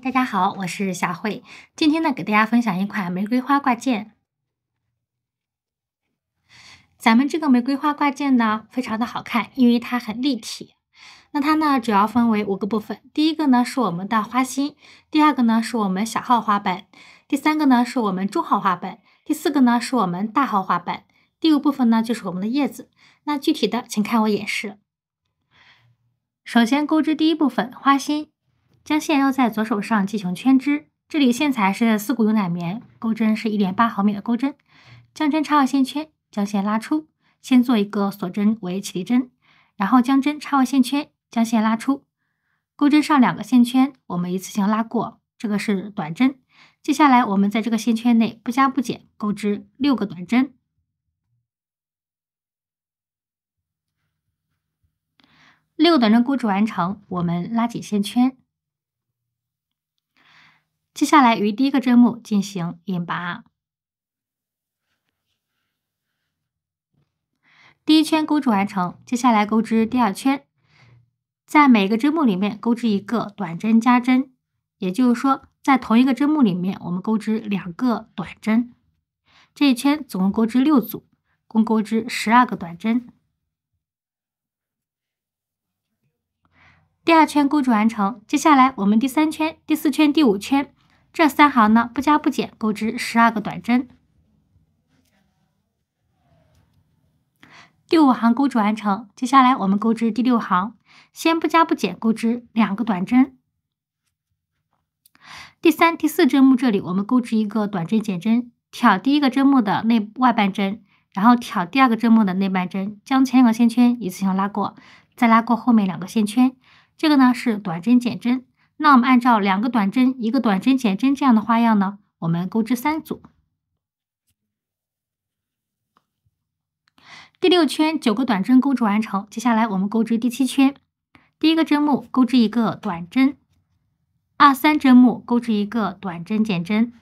大家好，我是小慧。今天呢，给大家分享一款玫瑰花挂件。咱们这个玫瑰花挂件呢，非常的好看，因为它很立体。那它呢，主要分为5个部分。第一个呢是我们的花心，第二个呢是我们小号花瓣，第三个呢是我们中号花瓣，第四个呢是我们大号花瓣，第5部分呢就是我们的叶子。那具体的，请看我演示。首先钩织第一部分花心。将线绕在左手上进行圈织，这里线材是4股牛奶棉，钩针是1.8毫米的钩针。将针插入线圈，将线拉出，先做一个锁针为起立针，然后将针插入线圈，将线拉出。钩针上2个线圈，我们一次性拉过，这个是短针。接下来我们在这个线圈内不加不减钩织6个短针。6个短针钩织完成，我们拉紧线圈。接下来于第一个针目进行引拔，第1圈钩织完成，接下来钩织第2圈，在每个针目里面钩织1个短针加针，也就是说，在同一个针目里面，我们钩织2个短针。这一圈总共钩织6组，共钩织12个短针。第2圈钩织完成，接下来我们第3圈、第4圈、第5圈。这3行呢，不加不减钩织12个短针。第5行钩织完成，接下来我们钩织第6行，先不加不减钩织2个短针。第3、第4针目这里我们钩织1个短针减针，挑第1个针目的外半针，然后挑第2个针目的内半针，将前2个线圈一次性拉过，再拉过后面2个线圈。这个呢是短针减针。那我们按照2个短针、1个短针减针这样的花样呢，我们钩织3组。第6圈9个短针钩织完成，接下来我们钩织第7圈。第1个针目钩织1个短针，2、3针目钩织1个短针减针。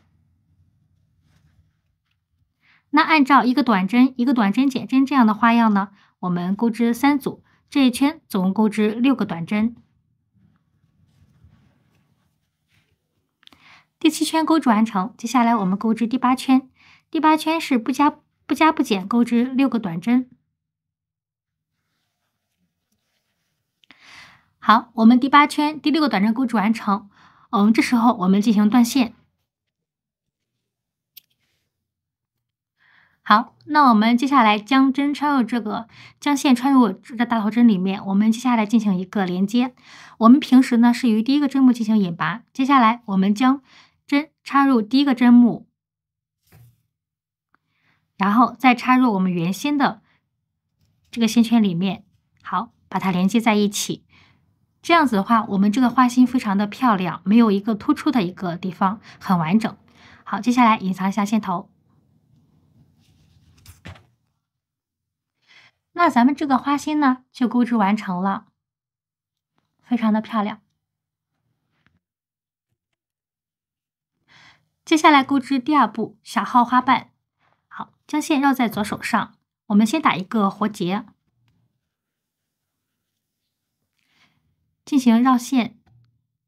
那按照1个短针、1个短针减针这样的花样呢，我们钩织3组，这一圈总共钩织6个短针。第7圈钩织完成，接下来我们钩织第8圈。第8圈是不加不减钩织6个短针。好，我们第8圈第6个短针钩织完成，这时候我们进行断线。好，那我们接下来将线穿入这个大头针里面，我们接下来进行一个连接。我们平时呢是于第1个针目进行引拔，接下来我们将针插入第1个针目，然后再插入我们原先的这个线圈里面，好，把它连接在一起。这样子的话，我们这个花心非常的漂亮，没有一个突出的一个地方，很完整。好，接下来隐藏一下线头。那咱们这个花心呢，就钩织完成了，非常的漂亮。接下来钩织第2步小号花瓣。好，将线绕在左手上，我们先打一个活结，进行绕线。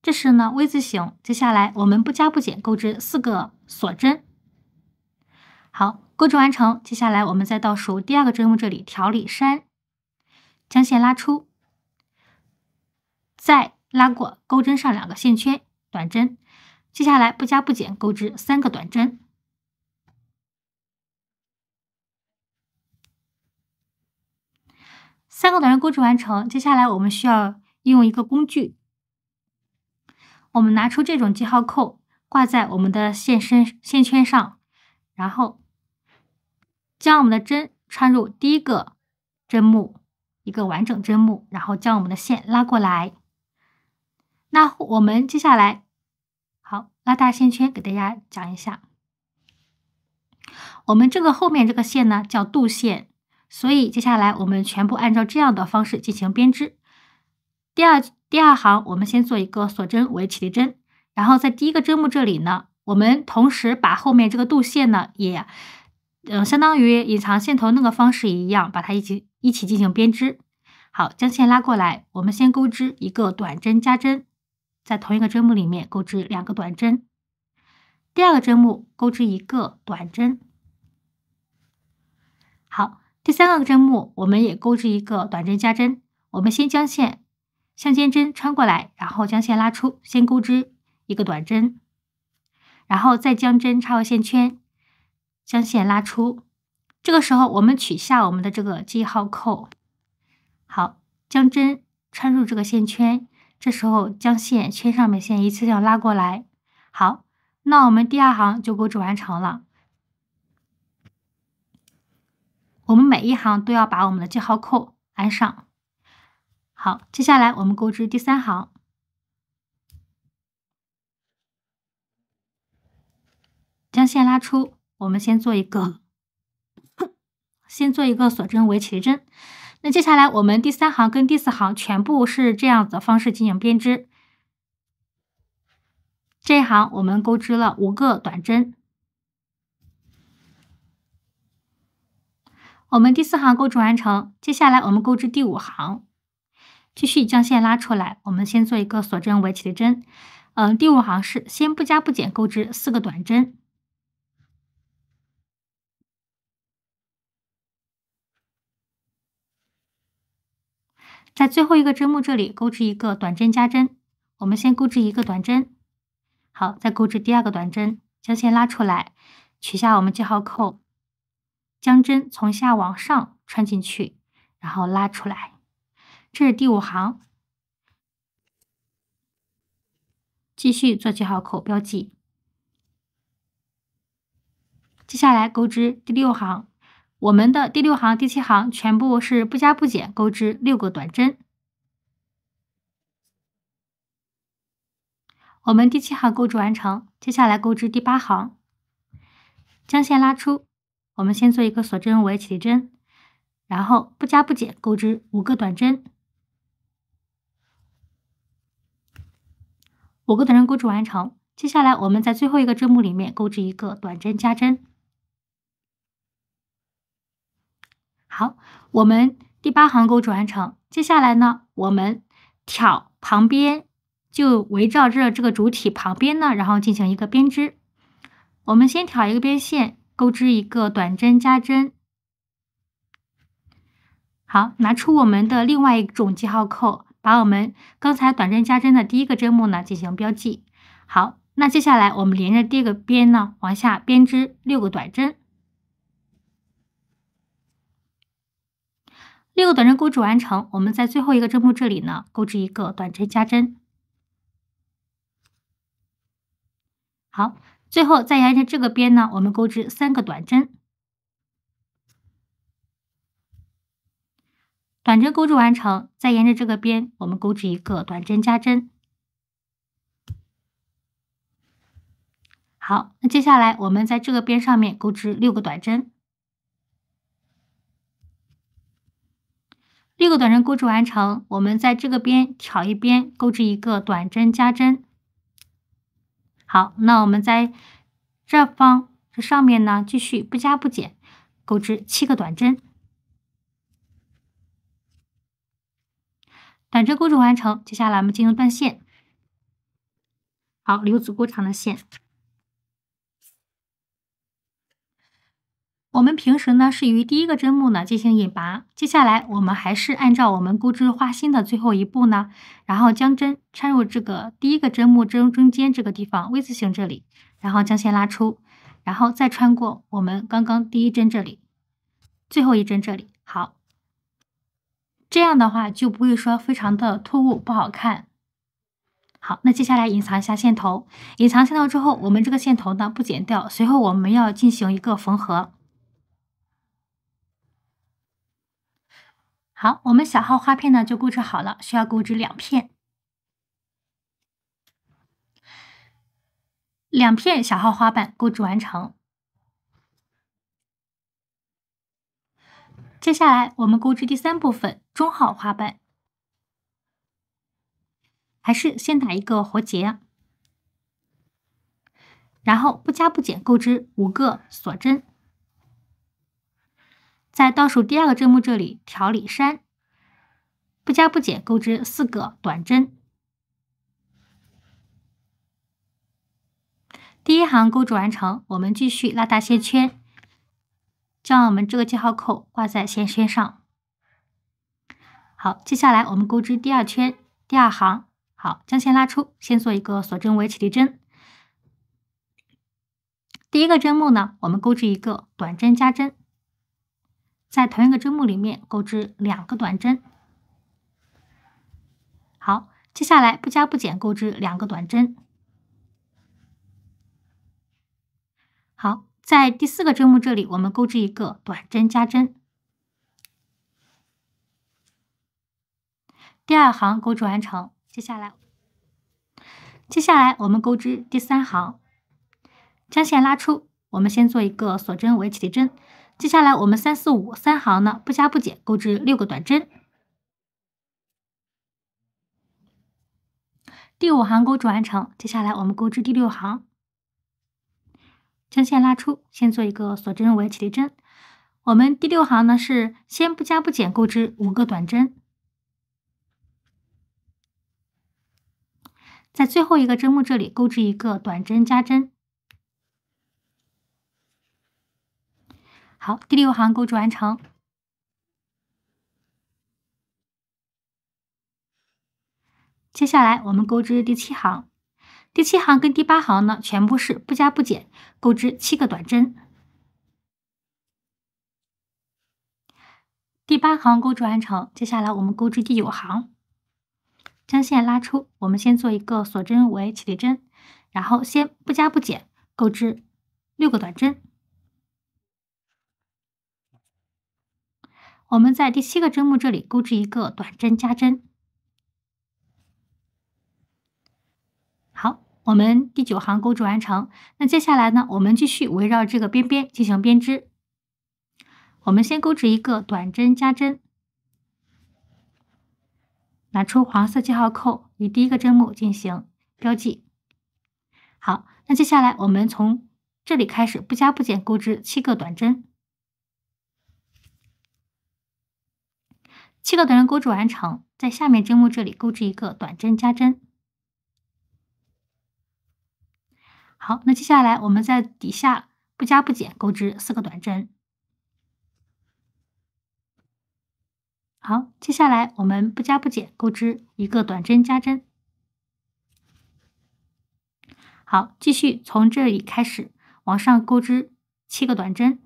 这是呢 V 字形。接下来我们不加不减钩织4个锁针。好，钩织完成，接下来我们再倒数第2个针目这里调理山，将线拉出，再拉过钩针上2个线圈短针。接下来不加不减钩织3个短针。3个短针钩织完成，接下来我们需要用一个工具，我们拿出这种记号扣，挂在我们的线圈上，然后将我们的针穿入第1个针目，一个完整针目，然后将我们的线拉过来。那我们接下来好，拉大线圈给大家讲一下。我们这个后面这个线呢叫肚线，所以接下来我们全部按照这样的方式进行编织。第二行我们先做一个锁针为起立针，然后在第1个针目这里呢，我们同时把后面这个肚线呢也相当于隐藏线头那个方式一样，把它一起进行编织。好，将线拉过来，我们先钩织1个短针加针，在同一个针目里面钩织2个短针，第2个针目钩织1个短针。好，第3个针目我们也钩织1个短针加针。我们先将线向肩针穿过来，然后将线拉出，先钩织1个短针，然后再将针插入线圈，将线拉出。这个时候我们取下我们的这个记号扣，好，将针穿入这个线圈，这时候将线圈上面线一次性拉过来。好，那我们第2行就钩织完成了。我们每一行都要把我们的记号扣安上。好，接下来我们钩织第3行，将线拉出，我们先做一个锁针围起针。那接下来我们第3行跟第4行全部是这样子的方式进行编织。这一行我们钩织了5个短针，我们第4行钩织完成。接下来我们钩织第5行，继续将线拉出来，我们先做一个锁针围起的针。第5行是先不加不减钩织4个短针，在最后一个针目这里钩织1个短针加针。我们先钩织1个短针，好，再钩织第2个短针，将线拉出来，取下我们记号扣，将针从下往上穿进去，然后拉出来。这是第5行，继续做记号扣标记。接下来钩织第6行，我们的第6行、第7行全部是不加不减钩织6个短针。我们第7行钩织完成，接下来钩织第8行，将线拉出，我们先做一个锁针围起的针，然后不加不减钩织5个短针。5个短针钩织完成，接下来我们在最后一个针目里面钩织1个短针加针。好，我们第8行钩织完成，接下来呢，我们挑旁边，就围绕着这个主体旁边呢，然后进行一个编织。我们先挑一个边线，钩织1个短针加针。好，拿出我们的另外一种记号扣，把我们刚才短针加针的第1个针目呢进行标记。好，那接下来我们连着第2个边呢往下编织6个短针。6个短针钩织完成，我们在最后一个针目这里呢钩织1个短针加针。好，最后再沿着这个边呢，我们钩织3个短针。短针钩织完成，再沿着这个边，我们钩织1个短针加针。好，那接下来我们在这个边上面钩织6个短针。6个短针钩织完成，我们在这个边挑一边钩织1个短针加针。好，那我们在这上面呢继续不加不减钩织7个短针。短针钩织完成，接下来我们进行断线。好，留足够长的线。我们平时呢是于第1个针目呢进行引拔，接下来我们还是按照我们钩织花心的最后一步呢，然后将针插入这个第1个针目中间这个地方 V 字形这里，然后将线拉出，然后再穿过我们刚刚第1针这里，最后一针这里。好，这样的话就不会说非常的突兀不好看。好，那接下来隐藏一下线头，隐藏线头之后，我们这个线头呢不剪掉，随后我们要进行一个缝合。好，我们小号花片呢就钩织好了，需要钩织2片，2片小号花瓣钩织完成。接下来我们钩织第3部分中号花瓣，还是先打一个活结，然后不加不减钩织5个锁针。在倒数第2个针目这里挑里山，不加不减钩织4个短针。第一行钩织完成，我们继续拉大线圈，将我们这个记号扣挂在线圈上。好，接下来我们钩织第二圈，第二行。好，将线拉出，先做一个锁针尾起立针。第一个针目呢，我们钩织一个短针加针，在同一个针目里面钩织2个短针。好，接下来不加不减钩织2个短针。好，在第4个针目这里，我们钩织一个短针加针。第2行钩织完成，接下来我们钩织第3行，将线拉出，我们先做一个锁针尾起立针。接下来我们3、4、5 3行呢，不加不减钩织6个短针。第5行钩织完成，接下来我们钩织第6行，将线拉出，先做一个锁针尾起立针。我们第6行呢是先不加不减钩织5个短针。在最后一个针目这里钩织一个短针加针。好，第6行钩织完成。接下来我们钩织第7行，第7行跟第8行呢全部是不加不减钩织7个短针。第8行钩织完成，接下来我们钩织第9行。将线拉出，我们先做一个锁针尾起立针，然后先不加不减钩织6个短针。我们在第7个针目这里钩织一个短针加针。好，我们第9行钩织完成。那接下来呢，我们继续围绕这个边边进行编织。我们先钩织一个短针加针。拿出黄色记号扣，与第1个针目进行标记。好，那接下来我们从这里开始不加不减钩织7个短针。7个短针钩织完成，在下面针目这里钩织一个短针加针。好，那接下来我们在底下不加不减钩织4个短针。好，接下来我们不加不减钩织1个短针加针。好，继续从这里开始往上钩织7个短针。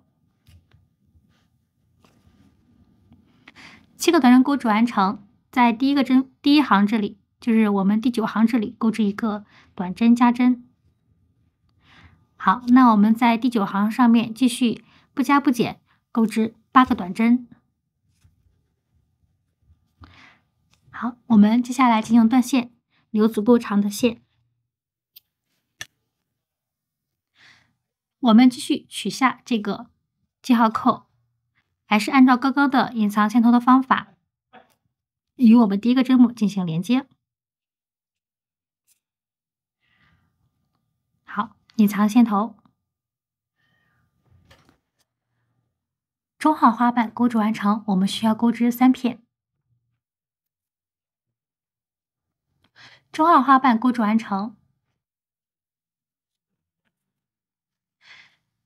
7个短针钩织完成，在第1行这里，就是我们第9行这里钩织一个短针加针。好，那我们在第9行上面继续不加不减钩织8个短针。好，我们接下来进行断线，留足够长的线。我们继续取下这个记号扣，还是按照刚刚的隐藏线头的方法，与我们第1个针目进行连接。好，隐藏线头。中号花瓣钩织完成，我们需要钩织3片。中号花瓣钩织完成，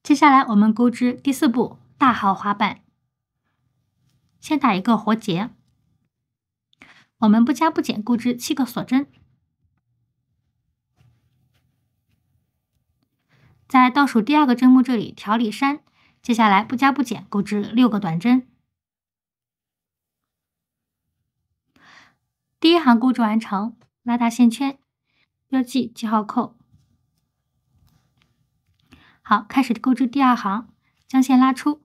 接下来我们钩织第4步大号花瓣，先打一个活结，我们不加不减钩织7个锁针，在倒数第2个针目这里调理3，接下来不加不减钩织6个短针。第1行钩织完成，拉大线圈，标记记号扣。好，开始钩织第2行，将线拉出，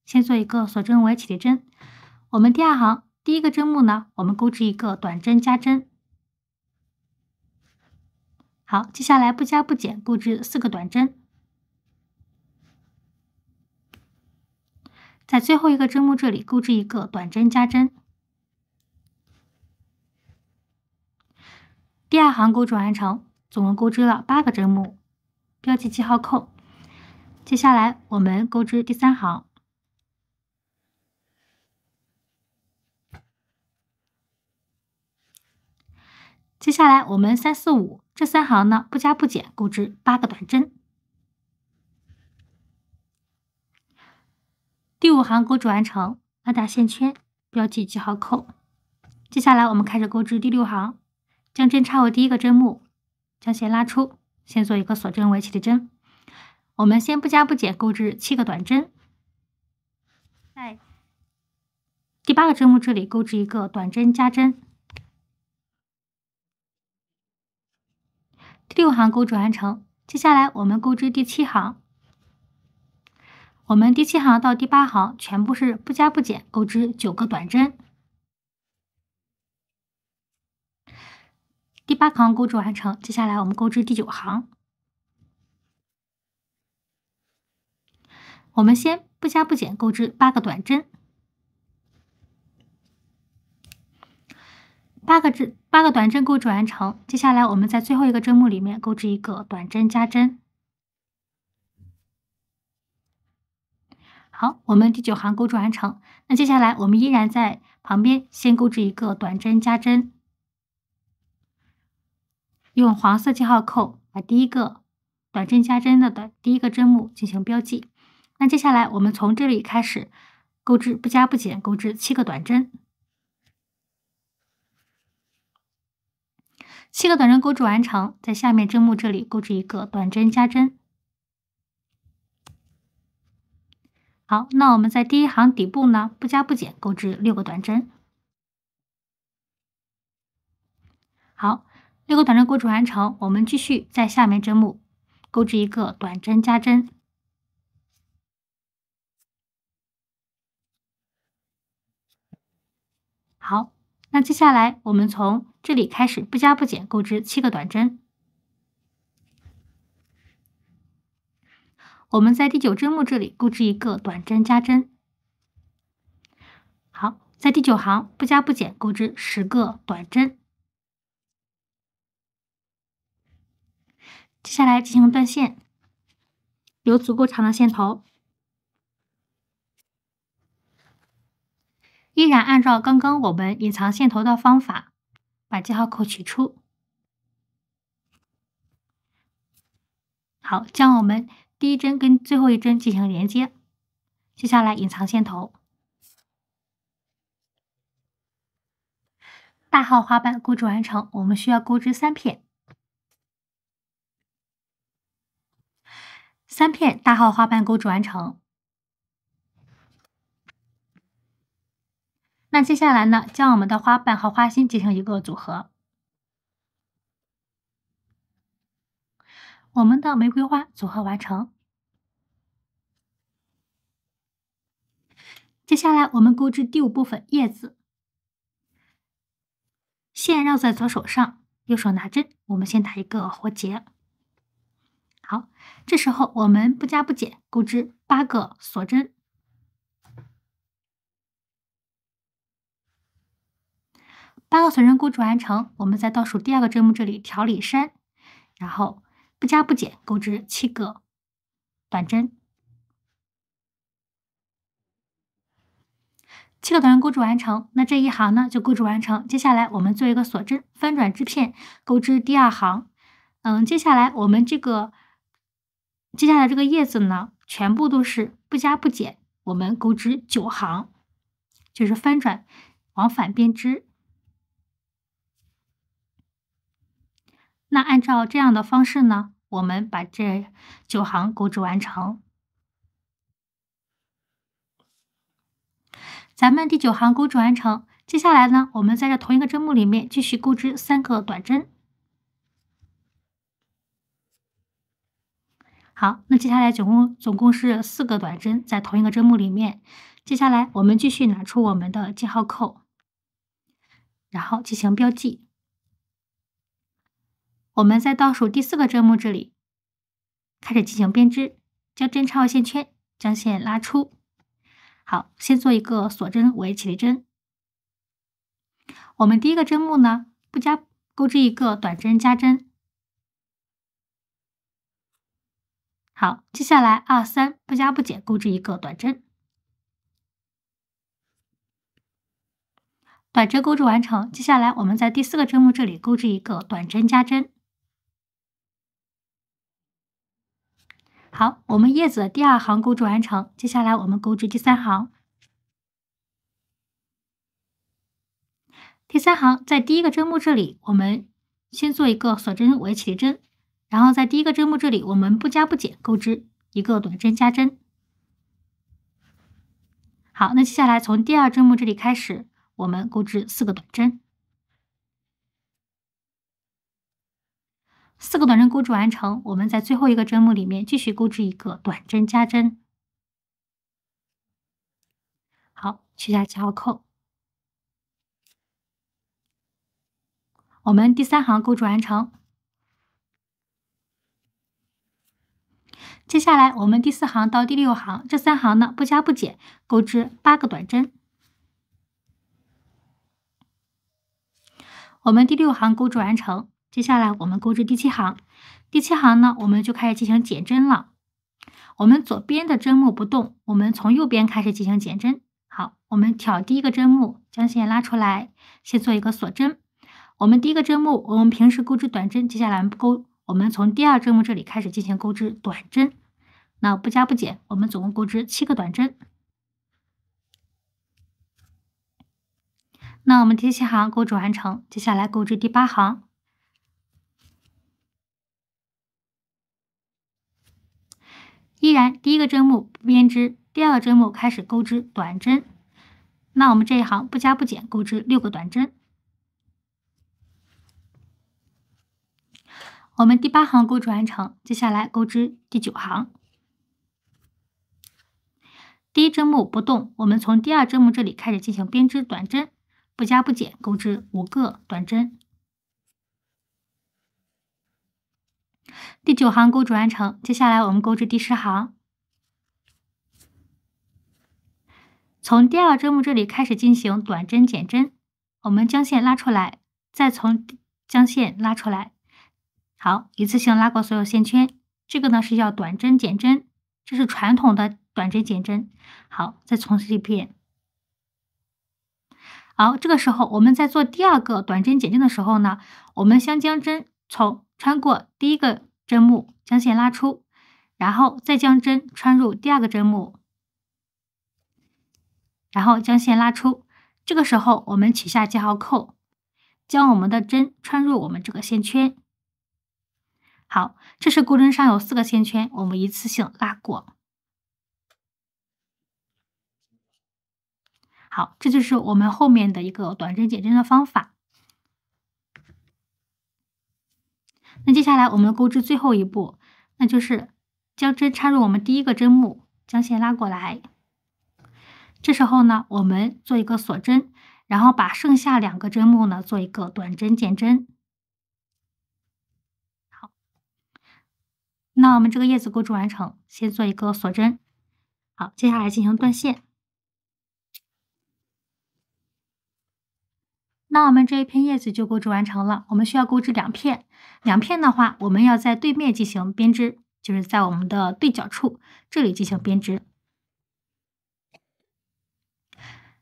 先做一个锁针尾起立针。我们第2行第1个针目呢，我们钩织一个短针加针。好，接下来不加不减钩织4个短针。在最后一个针目这里钩织一个短针加针。第2行钩织完成，总共钩织了8个针目，标记记号扣。接下来我们钩织第3行。接下来我们3、4、5这3行呢不加不减钩织8个短针。第5行钩织完成，拉大线圈，标记记号扣。接下来我们开始钩织第6行，将针插入第1个针目，将线拉出，先做一个锁针围起的针。我们先不加不减钩织7个短针，在第8个针目这里钩织一个短针加针。第6行钩织完成，接下来我们钩织第7行。我们第7行到第8行全部是不加不减钩织9个短针。第8行钩织完成，接下来我们钩织第9行。我们先不加不减钩织8个短针。8个短针钩织完成，接下来我们在最后一个针目里面钩织一个短针加针。好，我们第9行钩织完成。那接下来我们依然在旁边先钩织一个短针加针，用黄色记号扣把第1个短针加针的第1个针目进行标记。那接下来我们从这里开始钩织不加不减钩织7个短针。7个短针钩织完成，在下面针目这里钩织一个短针加针。好，那我们在第1行底部呢，不加不减钩织6个短针。好，6个短针钩织完成，我们继续在下面针目钩织一个短针加针。好，那接下来我们从这里开始不加不减钩织7个短针。我们在第9针目这里钩织一个短针加针。好，在第9行不加不减钩织10个短针。接下来进行断线，留足够长的线头，依然按照刚刚我们隐藏线头的方法，把记号扣取出。好，将我们第1针跟最后一针进行连接。接下来隐藏线头，大号花瓣钩织完成，我们需要钩织3片。3片大号花瓣钩织完成。那接下来呢，将我们的花瓣和花心进行一个组合。我们的玫瑰花组合完成。接下来我们钩织第5部分叶子，线绕在左手上，右手拿针，我们先打一个活结。好，这时候我们不加不减钩织8个锁针。8个锁针钩织完成，我们在倒数第2个针目这里调里山，然后不加不减钩织7个短针。7个短针钩织完成，那这一行呢就钩织完成。接下来我们做一个锁针翻转织片，钩织第2行。接下来我们接下来这个叶子呢，全部都是不加不减，我们钩织9行，就是翻转往反边织。那按照这样的方式呢，我们把这9行钩织完成。咱们第9行钩织完成，接下来呢，我们在这同一个针目里面继续钩织3个短针。好，那接下来总共是4个短针在同一个针目里面。接下来我们继续拿出我们的记号扣，然后进行标记。我们在倒数第4个针目这里开始进行编织，将针插入线圈，将线拉出。好，先做一个锁针围起立针。我们第1个针目呢，钩织一个短针加针。好，接下来2、3不加不减钩织一个短针。短针钩织完成，接下来我们在第4个针目这里钩织一个短针加针。好，我们叶子的第2行钩织完成，接下来我们钩织第3行。第3行在第1个针目这里，我们先做一个锁针为起立针，然后在第1个针目这里，我们不加不减钩织一个短针加针。好，那接下来从第2针目这里开始，我们钩织4个短针。4个短针钩织完成，我们在最后一个针目里面继续钩织一个短针加针。好，取下记号扣。我们第3行钩织完成。接下来我们第4行到第6行，这3行呢不加不减，钩织8个短针。我们第6行钩织完成，接下来我们钩织第7行。第7行呢，我们就开始进行减针了。我们左边的针目不动，我们从右边开始进行减针。好，我们挑第1个针目，将线拉出来，先做一个锁针。我们第1个针目，我们平时钩织短针，接下来我们从第2针目这里开始进行钩织短针。那不加不减，我们总共钩织7个短针。那我们第7行钩织完成，接下来钩织第8行。依然第1个针目不编织，第2个针目开始钩织短针。那我们这一行不加不减，钩织6个短针。我们第8行钩织完成，接下来钩织第9行。第1针目不动，我们从第2针目这里开始进行编织短针，不加不减，钩织5个短针。第9行钩织完成，接下来我们钩织第10行。从第2针目这里开始进行短针减针，我们将线拉出来，再将线拉出来。好，一次性拉过所有线圈。这个呢是要短针减针，这是传统的短针减针。好，再重新一遍。好，这个时候我们在做第2个短针减针的时候呢，我们先将针穿过第1个针目，将线拉出，然后再将针穿入第2个针目，然后将线拉出。这个时候我们取下记号扣，将我们的针穿入我们这个线圈。好，这是钩针上有4个线圈，我们一次性拉过。好，这就是我们后面的一个短针减针的方法。那接下来我们钩织最后一步，那就是将针插入我们第1个针目，将线拉过来。这时候呢，我们做一个锁针，然后把剩下2个针目呢做一个短针减针。好，那我们这个叶子钩织完成，先做一个锁针。好，接下来进行断线。那我们这一片叶子就钩织完成了。我们需要钩织2片，2片的话，我们要在对面进行编织，就是在我们的对角处这里进行编织。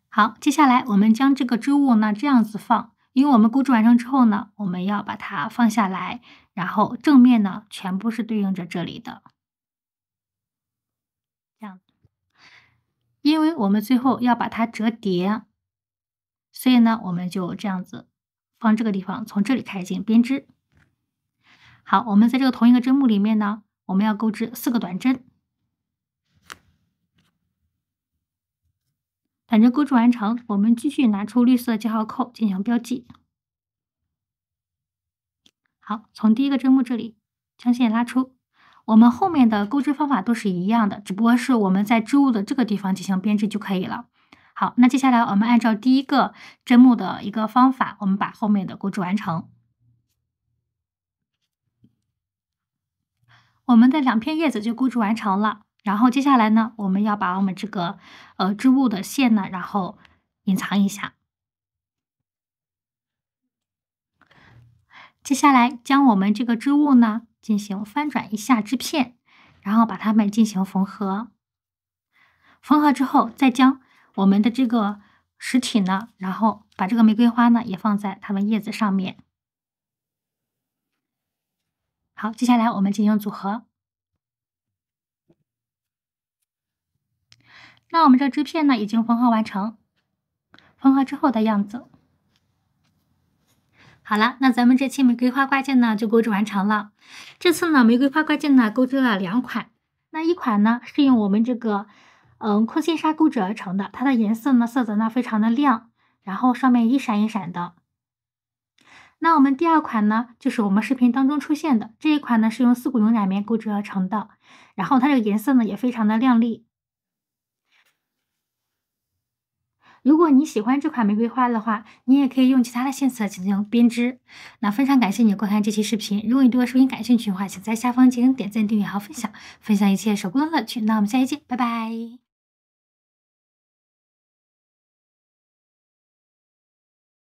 好，接下来我们将这个织物呢这样子放，因为我们钩织完成之后呢，我们要把它放下来，然后正面呢全部是对应着这里的，这样。因为我们最后要把它折叠，所以呢，我们就这样子放这个地方，从这里开始进行编织。好，我们在这个同一个针目里面呢，我们要钩织4个短针。短针钩织完成，我们继续拿出绿色记号扣进行标记。好，从第1个针目这里将线拉出。我们后面的钩织方法都是一样的，只不过是我们在织物的这个地方进行编织就可以了。好，那接下来我们按照第1个针目的一个方法，我们把后面的钩织完成。我们的2片叶子就钩织完成了。然后接下来呢，我们要把我们这个织物的线呢，然后隐藏一下。接下来将我们这个织物呢进行翻转一下织片，然后把它们进行缝合。缝合之后，再将我们的这个实体呢，然后把这个玫瑰花呢也放在它们叶子上面。好，接下来我们进行组合。那我们这支片呢已经缝合完成，缝合之后的样子。好了，那咱们这期玫瑰花挂件呢就钩织完成了。这次呢，玫瑰花挂件呢钩织了2款，那一款呢是用我们这个空心纱钩织而成的，它的颜色呢色泽呢非常的亮，然后上面一闪一闪的。那我们第2款呢，就是我们视频当中出现的这一款呢，是用丝谷绒染棉钩织而成的，然后它这个颜色呢也非常的亮丽。如果你喜欢这款玫瑰花的话，你也可以用其他的线色进行编织。那非常感谢你观看这期视频，如果你对我视频感兴趣的话，请在下方进行点赞、订阅和分享，分享一切手工的乐趣。那我们下期见，拜拜。